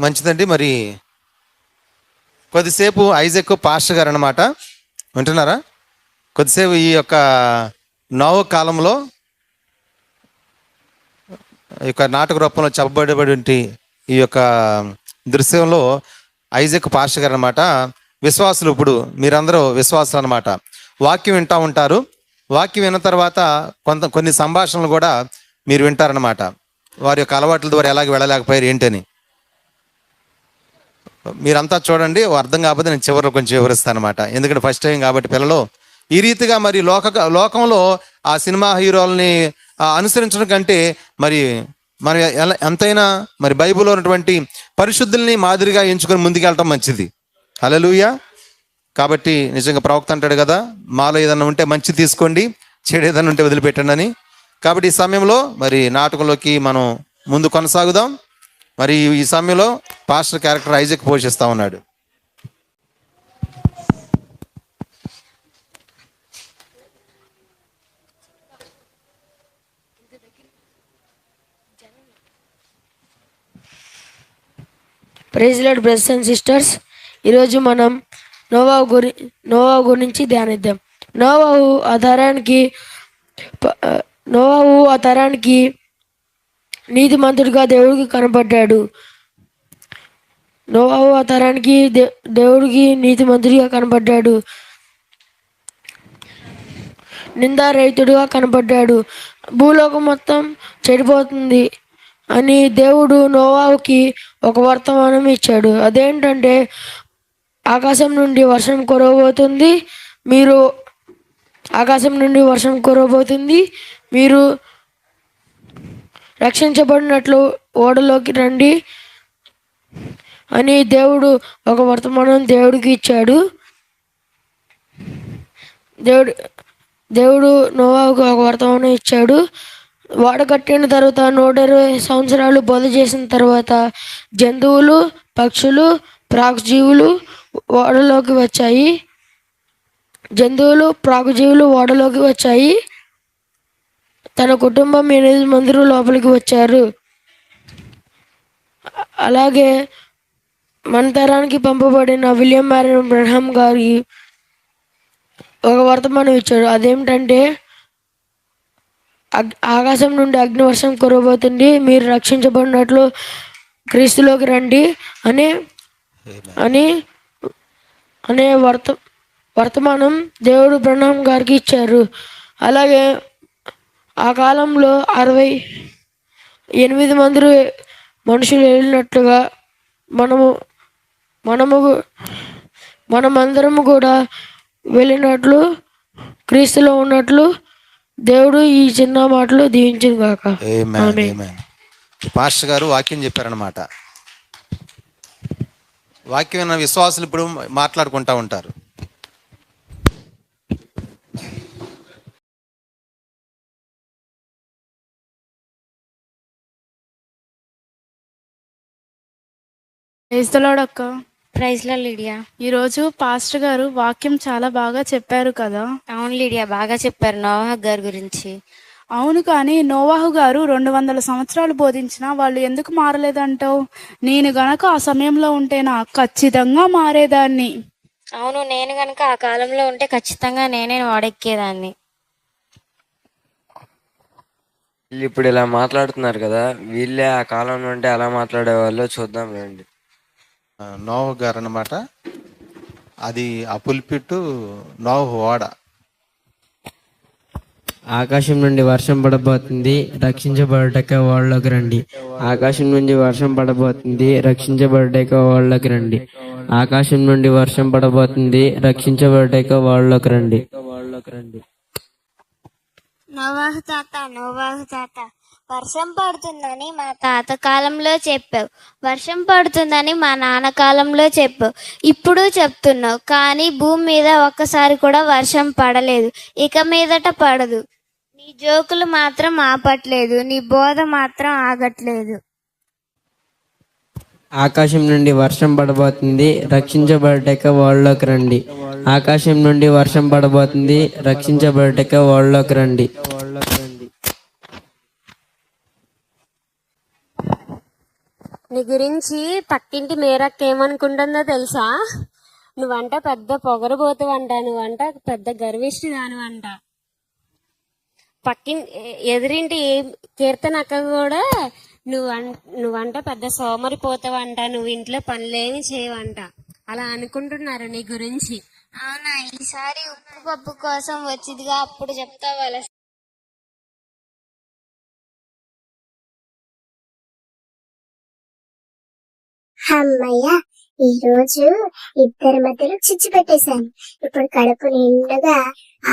మంచిదండి. మరి కొద్దిసేపు ఐజాక్ పాస్టర్ గారు అన్నమాట, వింటున్నారా? కొద్దిసేపు ఈ యొక్క నోవ కాలంలో ఈ యొక్క నాటక రూపంలో చెప్పబడబడి ఈ యొక్క దృశ్యంలో ఐజాక్ పాస్టర్ గారు అనమాట విశ్వాసులు. ఇప్పుడు మీరందరూ విశ్వాసులు అనమాట. వాక్యం వింటూ ఉంటారు. వాక్యం విన్న తర్వాత కొన్ని సంభాషణలు కూడా మీరు వింటారనమాట. వారి యొక్క అలవాట్ల ద్వారా ఎలాగ వెళ్ళలేకపోయారు ఏంటని మీరంతా చూడండి. అర్థం కాకపోతే నేను చివరిలో కొంచెం వివరిస్తాను అనమాట, ఎందుకంటే ఫస్ట్ టైం కాబట్టి పిల్లలు. ఈ రీతిగా మరి లోకంలో ఆ సినిమా హీరోలని అనుసరించడం కంటే మరి మనం ఎంతైనా మరి బైబిల్లో ఉన్నటువంటి పరిశుద్ధుల్ని మాదిరిగా ఎంచుకొని ముందుకెళ్ళటం మంచిది. హల్లెలూయా. కాబట్టి నిజంగా ప్రవక్త అంటాడు కదా, మాలో ఏదన్నా ఉంటే మంచి తీసుకోండి, చెడు ఏదన్నా ఉంటే వదిలిపెట్టండి అని. కాబట్టి ఈ సమయంలో మరి నాటకంలోకి మనం ముందు కొనసాగుదాం. మరి ఈ సమయంలో పాస్టర్ క్యారెక్టర్ ఐజాక్ పోషిస్తా ఉన్నాడు. Praise lord brothers and sisters. ఈరోజు మనం నోవా గురించి ధ్యానిద్దాం. నోవాహు ఆ తరానికి నీతిమంతుడిగా దేవుడికి కనపడ్డాడు. నోవాహు ఆ తరానికి దేవుడికి నీతిమంతుడిగా కనపడ్డాడు. నిందారహితుడిగా కనపడ్డాడు. భూలోకం మొత్తం చెడిపోతుంది అని దేవుడు నోవాహుకి ఒక వర్తమానం ఇచ్చాడు. అదేంటంటే, ఆకాశం నుండి వర్షం కురవబోతుంది, మీరు రక్షించబడినట్లు ఓడలోకి రండి అని దేవుడు ఒక వర్తమానం దేవుడికి ఇచ్చాడు. దేవుడు నోవాహుకు ఒక వర్తమానం ఇచ్చాడు. ఓడ కట్టిన తర్వాత 120 సంవత్సరాలు బోధ చేసిన తర్వాత జంతువులు, పక్షులు, ప్రాకుజీవులు ఓడలోకి వచ్చాయి. తన కుటుంబం 8 మంది లోపలికి వచ్చారు. అలాగే మన తరానికి పంపబడిన విలియం మ్యారియన్ బ్రహ్మ్ గారి ఒక వర్తమానం ఇచ్చాడు. అదేమిటంటే, ఆకాశం నుండి అగ్నివర్షం కురవబోతుంది, మీరు రక్షించబడినట్లు క్రీస్తులోకి రండి అనే వర్తమానం దేవుడు బ్రహ్మ్ గారికి ఇచ్చారు. అలాగే ఆ కాలంలో 68 మంది మనుషులు వెళ్ళినట్లుగా మనమందరము కూడా వెళ్ళినట్లు, క్రీస్తులో ఉన్నట్లు దేవుడు ఈ చిన్న మాటలు దీవించింది కాక. పాస్టర్ గారు వాక్యం చెప్పారనమాట. వాక్యం విశ్వాసులు ఇప్పుడు మాట్లాడుకుంటా ఉంటారు. అక్క. Praise lord Lydia. ఈరోజు పాస్టర్ గారు వాక్యం చాలా బాగా చెప్పారు కదా. అవును లిడియా, బాగా చెప్పారు నోవాహు గారి గురించి. అవును, కానీ నోవాహు గారు 200 సంవత్సరాలు బోధించినా వాళ్ళు ఎందుకు మారలేదంటావు? నేను గనక ఆ సమయంలో ఉంటేనా ఖచ్చితంగా మారేదాన్ని. అవును, నేను గనక ఆ కాలంలో ఉంటే ఖచ్చితంగా నేనే వాడెక్కేదాన్ని. వీళ్ళు ఇప్పుడు ఇలా మాట్లాడుతున్నారు కదా, వీళ్ళే ఆ కాలంలో ఉంటే ఎలా మాట్లాడేవాళ్ళో చూద్దాం రండి. నోవహు గారు అన్నమాట. అది ఆ పుల్పిట్టు నోవహు ఓడ. ఆకాశం నుండి వర్షం పడబోతుంది, రక్షించబడటక వాళ్ళకి రండి. ఆకాశం నుండి వర్షం పడబోతుంది, రక్షించబడటక వాళ్ళకి రండి. ఆకాశం నుండి వర్షం పడబోతుంది, రక్షించబడటక వాళ్ళకి రండి. నోవాహు తాత, వర్షం పడుతుందని మా తాత కాలంలో చెప్పావు, వర్షం పడుతుందని మా నాన్న కాలంలో చెప్పావు, ఇప్పుడు చెప్తున్నావు. కానీ భూమి మీద ఒక్కసారి కూడా వర్షం పడలేదు, ఇక మీదట పడదు. నీ జోకులు మాత్రం ఆపట్లేదు, నీ బోధ మాత్రం ఆగట్లేదు. ఆకాశం నుండి వర్షం పడబోతుంది, రక్షించబడటక వాళ్ళకి రండి. ఆకాశం నుండి వర్షం పడబోతుంది, రక్షించబడటక వాళ్ళకి రండి. నీ గురించి పక్కింటి మేరక్క ఏమనుకుంటుందో తెలుసా? నువ్వంట పెద్ద పొగరబోతువంట, నువ్వంట పెద్ద గర్విష్టిదానివంట. ఎదురింటి కీర్తన అక్క కూడా నువ్వంట పెద్ద సోమరిపోతావంట, నువ్వు ఇంట్లో పనులేమి చేయవంట. అలా అనుకుంటున్నారు నీ గురించి. అవునా? ఈసారి ఉప్పు పప్పు కోసం వచ్చిదిగా, అప్పుడు చెప్తావా? అమ్మయ్య, ఈ రోజు ఇద్దరి మధ్యలో చిచ్చు పెట్టేశాను. ఇప్పుడు కడుపు నిండుగా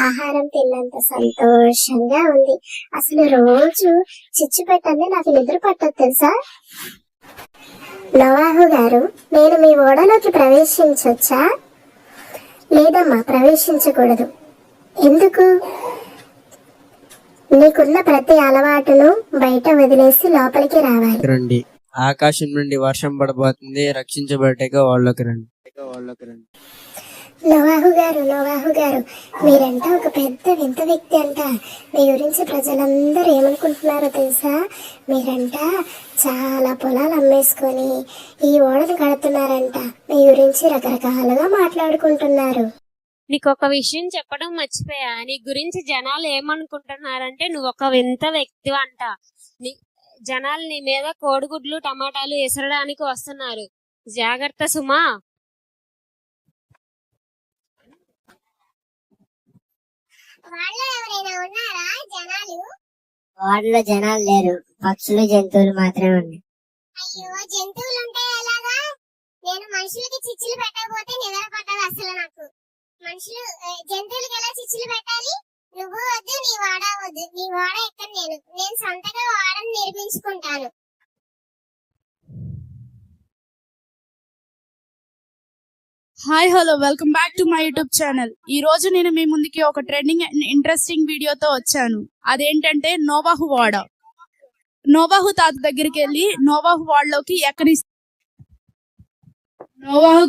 ఆహారం తిన్నంత సంతోషంగా ఉంది. అసలు రోజు చిచ్చు పెట్టండి నాకు నిద్ర పట్టదు తెలుసా? నోవాహు గారు, నేను మీ ఓడలోకి ప్రవేశించొచ్చా? లేదమ్మా, ప్రవేశించకూడదు. ఎందుకు? నీకున్న ప్రతి అలవాటును బయట వదిలేసి లోపలికి రావాలి. రండి. ఆకాశం నుండి వర్షం పడబోతుంది, రక్షించబడ్డాక వాళ్ళకి రండి. నోవాహు గారు, మీరంట ఒక పెద్ద వింత వ్యక్తి అంట. మీ గురించి ప్రజలందరూ ఏమనుకుంటున్నారో తెలుసా? మీరంట చాలా పొలాలు అమ్మేసుకొని ఈ ఓడను కడుతున్నారంట. మీ గురించి రకరకాలుగా మాట్లాడుకుంటున్నారు. నీకొక విషయం చెప్పడం మర్చిపోయా. నీ గురించి జనాలు ఏమనుకుంటున్నారంటే నువ్వు ఒక వింత వ్యక్తి అంట. జనాలు నీ మీద కోడిగుడ్లు టమాటాలు ఎసరడానికి వస్తున్నారు. జాగ్రత్త సుమా. వాడిలో జనాలు లేరు, పక్షులు జంతువులు మాత్రమే ఉన్నాయి. అయ్యో, జంతువులు ఉంటే ఎలాగా? నేను మనుషులకి చిచ్చులు పెట్టకపోతే నిద్ర పట్టదు అసలు నాకు. జంతువులకి ఎలా చిచ్చులు పెట్టాలి? నువ్వు వద్దు, నీ వాడ వద్దు. నీ వాడ ఎక్కడ? నేను సొంతగా వాడని నిర్మించుకుంటాను. Hi hello, welcome back to my YouTube channel. ఈ రోజు నేను మీ ముందుకి ఒక ట్రెండింగ్ అండ్ ఇంట్రెస్టింగ్ వీడియోతో వచ్చాను. అదేంటంటే నోవాహు వాడ. నోవాహు తాత దగ్గరికి వెళ్ళి నోవాహు వాడలోకి నోవాహు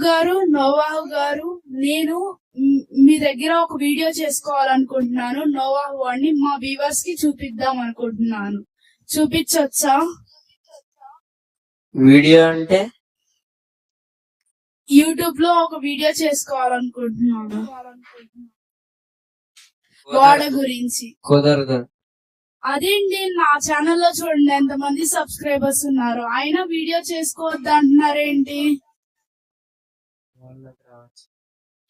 గారు, నేను మీ దగ్గర ఒక వీడియో చేసుకోవాలనుకుంటున్నాను. నోవాహు వాడిని మా వ్యూవర్స్ కి చూపిద్దాం అనుకుంటున్నాను. చూపించొచ్చా? వీడియో అంటే యూట్యూబ్ లో ఒక వీడియో చేసుకోవాలనుకుంటున్నాను వాడ గురించి. కుదరదు. అదేంటి, నా ఛానల్లో చూడండి ఎంతమంది సబ్స్క్రైబర్స్ ఉన్నారు, అయినా వీడియో చేసుకోవద్దు అంటున్నారేంటి?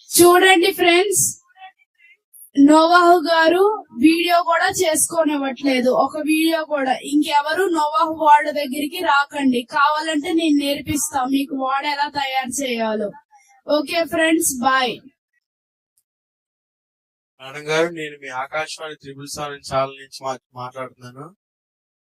చూడండి ఫ్రెండ్స్, నోవాహు గారు వీడియో కూడా చేసుకోనివ్వట్లేదు. ఒక వీడియో కూడా. ఇంకెవరు నోవాహు వాడ దగ్గరికి రాకండి. కావాలంటే నేను నేర్పిస్తా మీకు వాడ ఎలా తయారు చేయాలో. Okay friends, bye. మేడం గారు, నేను మీ ఆకాశవాణి 777 ఛానల్ నుంచి మాట్లాడుతున్నాను.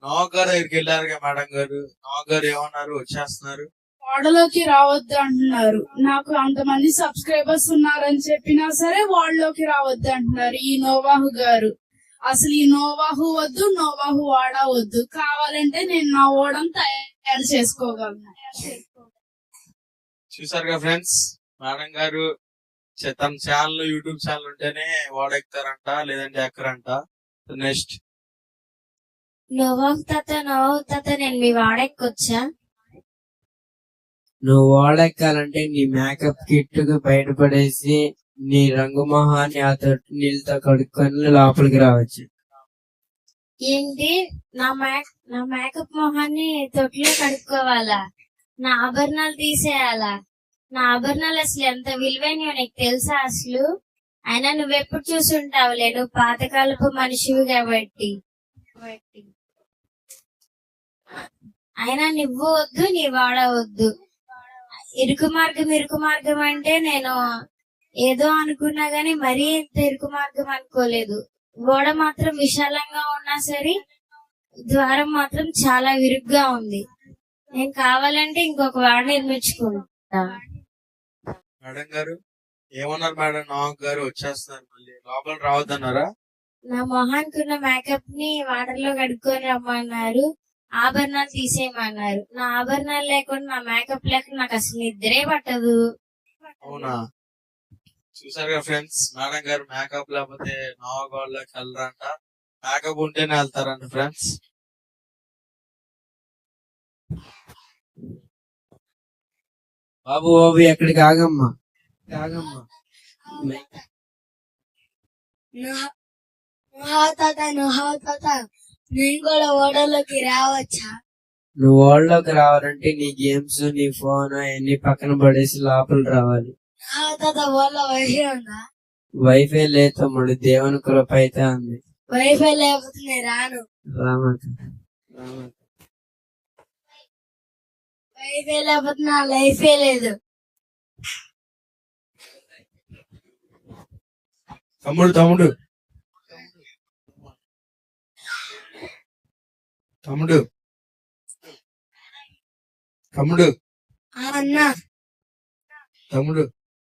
నోవాహు గారు దగ్గరికి వెళ్ళారుగా మేడం గారు. నోవాహు గారు ఏమన్నారు? వచ్చేస్తున్నారు. వాడలోకి రావద్దు అంటున్నారు. నాకు అంతమంది సబ్స్క్రైబర్స్ ఉన్నారని చెప్పినా సరే వాడలోకి రావద్దు అంటున్నారు ఈ నోవాహు గారు. అసలు ఈ నోవాహు వద్దు, నోవాహు వాడ వద్దు. కావాలంటే నేను నా ఓడను తయారు చేసుకోగలను. చూసారుగా ఫ్రెండ్స్, మేడం గారు తన ఛానల్, యూట్యూబ్ ఛానల్ ఉంటేనే వాడెక్కుతారంట, లేదంటే ఎక్కరంట. నెక్స్ట్, నోవాహు తాత నేను మీ వాడెక్కొచ్చా? నువ్వు వాడెక్కాలంటే నీ మేకప్ కిట్ కు బయటపడేసి నీ రంగు మొహాన్ని ఆ తొట్టు నీళ్ళతో కడుక్కొని లోపలికి రావచ్చు. ఏంటి, నా మేకప్ మొహాన్ని తొట్టిలో కడుక్కోవాలా? నా ఆభరణాలు తీసేయాలా? నా ఆభరణాలు అసలు ఎంత విలువైనయో నీకు తెలుసా అసలు? అయినా నువ్వెప్పుడు చూసుంటావులే, నువ్వు పాతకాలపు మనిషివి కాబట్టి. అయినా నువ్వు వద్దు, నీ వాడ వద్దు. ఇరుకు మార్గం అంటే నేను ఏదో అనుకున్నా గానీ మరీ ఇంత ఇరుకు మార్గం అనుకోలేదు. గోడ మాత్రం విశాలంగా ఉన్నా సరే ద్వారం మాత్రం చాలా విరుగ్గా ఉంది. నేను కావాలంటే ఇంకొక వాడ నిర్మించుకుంటా. మేడం గారు ఏమన్నారు? మేడం నోవాహు గారు వచ్చేస్తున్నారు, మళ్ళీ లోపల రావద్దన్నారా? నా మొహానికి ఉన్న మేకప్ ని వాటర్ లో కడుక్కొని రమ్మన్నారు. ఆభరణాలు తీసేయమన్నారు. నా ఆభరణాలు లేకుండా, నా మేకప్ లేకుండా నాకు అసలు నిద్రే పట్టదు. అవునా? చూసారుగా ఫ్రెండ్స్, మేడం గారు మేకప్ లేకపోతే నోవాహు వాడలోకి వెళ్ళరంట. మేకప్ ఉంటేనే వెళ్తారంట ఫ్రెండ్స్. బాబు బాబు ఎక్కడికి ఆగమ్మా ఆగమ్మా. తాత నేను కూడా ఓడలోకి రావచ్చా? నువ్వు వాళ్ళలోకి రావాలంటే నీ గేమ్స్ నీ ఫోన్ అవన్నీ పక్కన పడేసి లోపల రావాలి. తాత వాళ్ళ వైఫై ఉందా? వైఫై లేదు తమ్ముడు, దేవుని కృప అయితే ఉంది. వైఫై లేకపోతే నేను రాను. రామాక వైఫై లేకపోతే నా లైఫే లేదు. తమ్ముడు తమ్ముడు తమ్ముడు తమ్ముడు అన్నా తమ్ముడు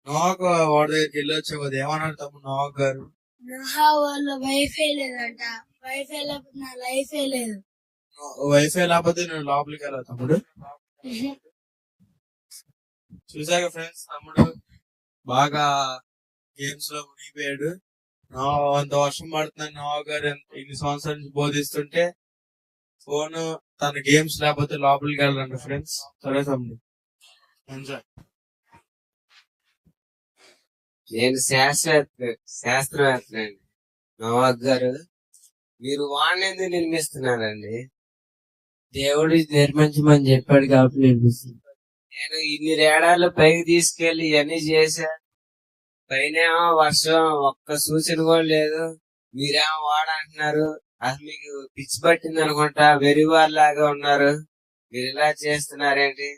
నోవాకు వాడి దగ్గరికి వెళ్ళొచ్చు కదా, ఏమన్నారు తమ్ముడు నోవాకు గారు? వాళ్ళ వైఫై లేదంట. వైఫై లేకపోతే నా లైఫే లేదు. వైఫై లేకపోతే నేను లోపలికి వెళ్ళా తమ్ముడు. చూసాక ఫ్రెండ్స్, తమ్ముడు బాగా గేమ్స్ లో మునిగిపోయాడు. అంత వర్షం పడుతుందని నోవా గారు ఇన్ని సంవత్సరాల నుంచి బోధిస్తుంటే ఫోన్ తన గేమ్స్ లేకపోతే లోపలికి వెళ్ళండి ఫ్రెండ్స్. సరే తమ్ముడు, ఎంజాయ్. నేను శాస్త్రవేత్తనండి. నోవాక్ గారు, మీరు వాడిని ఎందుకు నిర్మిస్తున్నారండి? దేవుడు నిర్మించమని చెప్పాడు కాబట్టి నిర్మిస్తుంది. నేను ఇన్ని రేడాలు పైకి తీసుకెళ్లి ఇవన్నీ చేశా, పైన వర్షం ఒక్క సూచన కూడా లేదు. మీరేమో వాడంటున్నారు. అసలు మీకు పిచ్చి పట్టింది అనుకుంటా, వెరివారు లాగా ఉన్నారు. మీరు ఇలా చేస్తున్నారేంటి?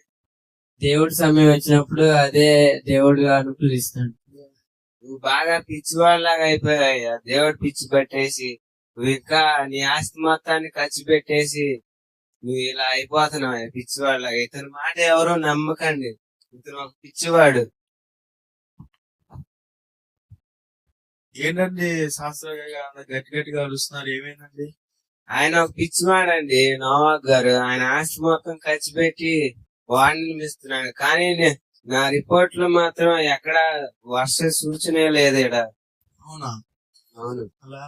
దేవుడి సమయం వచ్చినప్పుడు అదే దేవుడు అనుకూలిస్తాడు. నువ్వు బాగా పిచ్చివాళ్ళలాగా అయిపోయాయ్యా. దేవుడు పిచ్చి పట్టేసి నువ్వు ఇంకా నీ ఆస్తి మొత్తాన్ని ఖర్చు పెట్టేసి నువ్వు ఇలా అయిపోతున్నావు పిచ్చివాళ్ళలాగా. ఇతని మాట ఎవరో నమ్మకండి, ఇతను ఒక పిచ్చివాడు. ఏంటండి శాస్త్రగా గట్టి గట్టిగా అరుస్తున్నారు, ఏమైందండి? ఆయన ఒక పిచ్చివాడండి నోవాక్ గారు. ఆయన ఆస్తి మొత్తం ఖర్చు పెట్టి వాడిని నిర్మిస్తున్నాడు. కానీ నా రిపోర్ట్ లో మాత్రం ఎక్కడ వర్ష సూచనే లేదు ఈడ. అవునా? అవును. అలా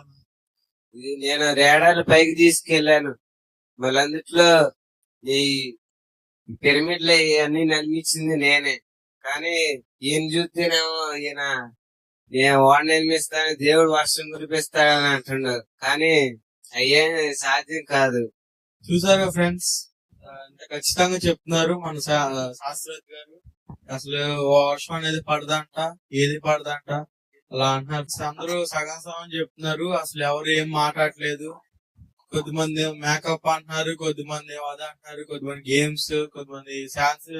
ఇది నేను రేడాలు పైకి తీసుకెళ్లాను. మళ్ళీ అందుట్లో ఈ పిరమిడ్లు ఇవన్నీ నిర్మించింది నేనే. కానీ ఈయన చూస్తేనేమో నేను వాడిని నిర్మిస్తాను, దేవుడు వర్షం కురిపిస్తాడని అంటున్నారు. కానీ అయ్యే సాధ్యం కాదు. చూసారా ఫ్రెండ్స్, ఇంత ఖచ్చితంగా చెప్తున్నారు మన శాస్త్రవేత్త గారు. అసలు వర్షం అనేది పడదంట, ఏది పడదంట అలా అంటున్నారు. అందరూ సగం సగం చెప్తున్నారు, అసలు ఎవరు ఏం మాట్లాడలేదు. కొద్దిమంది మేకప్ అంటున్నారు, కొద్దిమంది అది అంటున్నారు, కొద్దిమంది గేమ్స్, కొద్దిమంది సైన్స్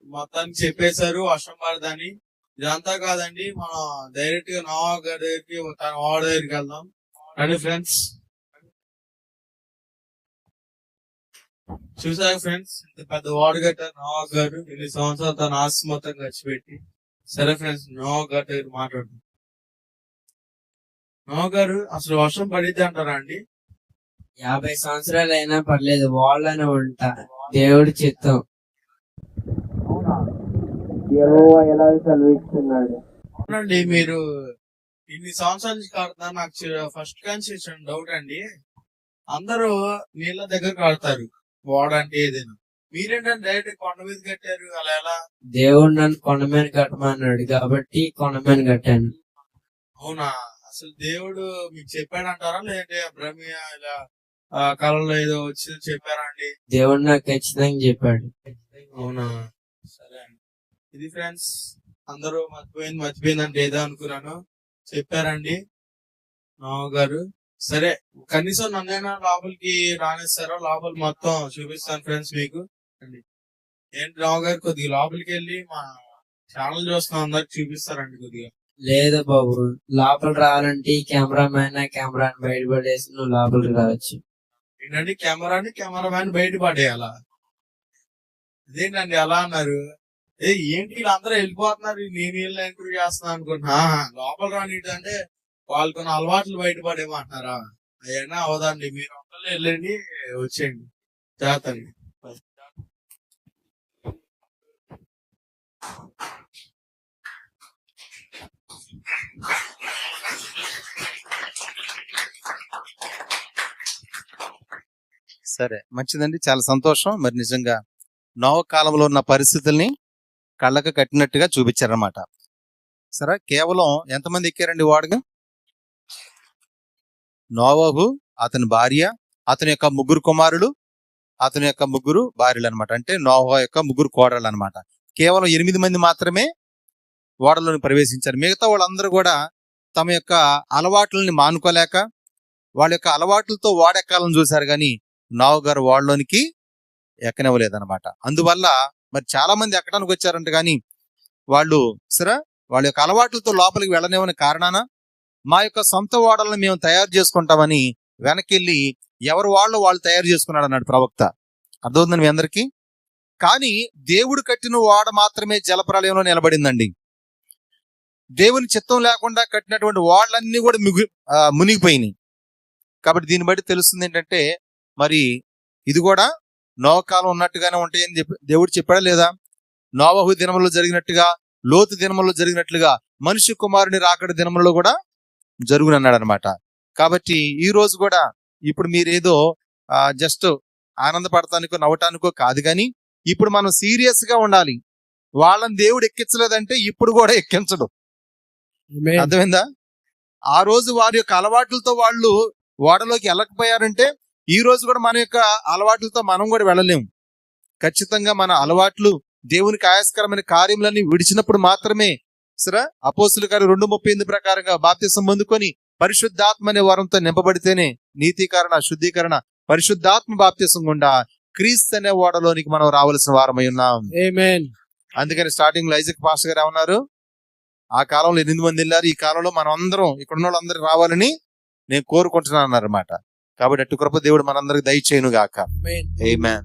మొత్తానికి చెప్పేశారు వర్షం పడదని. ఇదంతా కాదండి, మనం డైరెక్ట్ గా నోవా గారి దగ్గరికి తన వాడి దగ్గరికి వెళ్దాం రండి ఫ్రెండ్స్. చూసారు ఫ్రెండ్స్, ఇంత పెద్ద వాడు కట్టారు నోవా గారు. ఇన్ని సంవత్సరాలు తన ఆస్తి మొత్తం ఖర్చు పెట్టి. సరే ఫ్రెండ్స్, నోవా గారి దగ్గర మాట్లాడుతాం. నోవా గారు, అసలు వర్షం పడిద్ది అంటారా అండి? 50 సంవత్సరాలు అయినా పర్లేదు, వాళ్ళనే ఉంటా. దేవుడి చిత్తం. ఎలా సెలవిస్తున్నాడు. అవునండి, మీరు ఇన్ని సంవత్సరాల నుంచి కడతారు. నాకు ఫస్ట్ కన్సెషన్ డౌట్ అండి. అందరూ నీళ్ళ దగ్గర కడతారు వాడంటే ఏదైనా, మీరేంటంటే డైరెక్ట్ కొండ మీద కట్టారు, అలా ఎలా? దేవుడు నన్ను కొండ మీద కట్టమన్నాడు కాబట్టి కొండ మీద కట్టాను. అవునా? అసలు దేవుడు మీకు చెప్పాడంటారా, లేదంటే బ్రహ్మ ఇలా కళలో ఏదో వచ్చి చెప్పారా అండి? దేవుడు నాకు ఖచ్చితంగా చెప్పాడు. అవునా? సరే అండి. ఇది ఫ్రెండ్స్, అందరూ మర్చిపోయింది అంటే ఏదో అనుకున్నాను, చెప్పారండి నోవా గారు. సరే, కనీసం నన్నైనా లోపలికి రానిస్తారో? లోపల మొత్తం చూపిస్తాను ఫ్రెండ్స్ మీకు. ఏంటి నోవా గారు, కొద్దిగా లోపలికి వెళ్ళి మా ఛానల్ చూస్తున్న అందరికి చూపిస్తారండి కొద్దిగా? లేదు బాబు, లోపల రావాలంటే కెమెరాని బయటపడేసి నువ్వు లోపలికి రావచ్చు. ఏంటండి, కెమెరామ్యాన్ బయట పడేయాలా? అదేంటండి అలా అన్నారు? ఏంటి వీళ్ళందరూ వెళ్ళిపోతున్నారు, నేను వీళ్ళని ఎంకరేజ్ చేస్తున్నాను అనుకుంటున్నా. లోపల రాని అంటే వాళ్ళు కొన్ని అలవాట్లు బయటపడేమంటున్నారా? అవన్నీ అవదండి, మీరు ఒక్కళ్ళు వెళ్ళండి, వచ్చేయండి, జాగ్రత్త అండి. సరే, మంచిదండి, చాలా సంతోషం. మరి నిజంగా నోవా కాలంలో ఉన్న పరిస్థితుల్ని కళ్ళకు కట్టినట్టుగా చూపించారన్నమాట. సరే, కేవలం ఎంతమంది ఎక్కారండి ఓడగా? నోవహు, అతని భార్య, అతని యొక్క 3 కుమారులు, అతని యొక్క 3 భార్యలు అనమాట. అంటే నోవహు యొక్క 3 కోడళ్ళు అనమాట. కేవలం 8 మంది మాత్రమే ఓడలోని ప్రవేశించారు. మిగతా వాళ్ళందరూ కూడా తమ యొక్క అలవాట్లని మానుకోలేక వాళ్ళ యొక్క అలవాట్లతో ఓడెక్కాలని చూశారు, కానీ నోవహు గారు ఓడలోనికి ఎక్కనివ్వలేదన్నమాట. అందువల్ల మరి చాలా మంది ఎక్కడానికి వచ్చారంట, కానీ వాళ్ళు వాళ్ళ యొక్క అలవాట్లతో లోపలికి వెళ్ళనివ్వని కారణాన మా యొక్క సొంత ఓడలను మేము తయారు చేసుకుంటామని వెనకెళ్ళి ఎవరు వాళ్ళు తయారు చేసుకున్నాడు అన్నాడు ప్రవక్త. అర్థమవుతుంది మీ అందరికీ? కానీ దేవుడు కట్టిన ఓడ మాత్రమే జలప్రలయంలో నిలబడిందండి. దేవుని చిత్తం లేకుండా కట్టినటువంటి ఓడలన్నీ కూడా మునిగిపోయినాయి. కాబట్టి దీన్ని బట్టి తెలుస్తుంది ఏంటంటే, మరి ఇది కూడా నోవహు కాలం ఉన్నట్టుగానే ఉంటాయని దేవుడు చెప్పాడా లేదా? నోవహు దినములో జరిగినట్టుగా, లోతు దినములో జరిగినట్లుగా మనిషి కుమారుని రాకడ దినములో కూడా జరుగునన్నాడు అనమాట. కాబట్టి ఈ రోజు కూడా ఇప్పుడు మీరేదో జస్ట్ ఆనందపడటానికో నవ్వటానికో కాదు, కానీ ఇప్పుడు మనం సీరియస్ గా ఉండాలి. వాళ్ళని దేవుడు ఎక్కించలేదంటే ఇప్పుడు కూడా ఎక్కించడు. అర్థమైందా? ఆ రోజు వారి యొక్క అలవాట్లతో వాళ్ళు ఓడలోకి వెళ్ళకపోయారంటే ఈ రోజు కూడా మన యొక్క అలవాట్లతో మనం కూడా వెళ్ళలేము. ఖచ్చితంగా మన అలవాట్లు దేవునికి ఆయాస్కరమైన కార్యములన్నీ విడిచినప్పుడు మాత్రమే అపోస్తుల కార్యం 2:38 ప్రకారంగా బాప్తిసం పొందుకొని పరిశుద్ధాత్మ అనే వరంతో నింపబడితేనే నీతీకరణ, శుద్ధీకరణ, పరిశుద్ధాత్మ బాప్తిసం గుండా క్రీస్తు అనే ఓడలోనికి మనం రావాల్సిన వారమై ఉన్నాం. అందుకని స్టార్టింగ్ లో ఐజాక్ పాస్టర్ గారు ఏమన్నారు? ఆ కాలంలో 8 మంది వెళ్ళారు, ఈ కాలంలో మనం అందరం ఇక్కడ ఉన్న వాళ్ళందరూ రావాలని నేను కోరుకుంటున్నాను అన్నారన్నమాట. కాబట్టి అటు కృప దేవుడు మనందరికి దయచేయును గాక. ఆమేన్.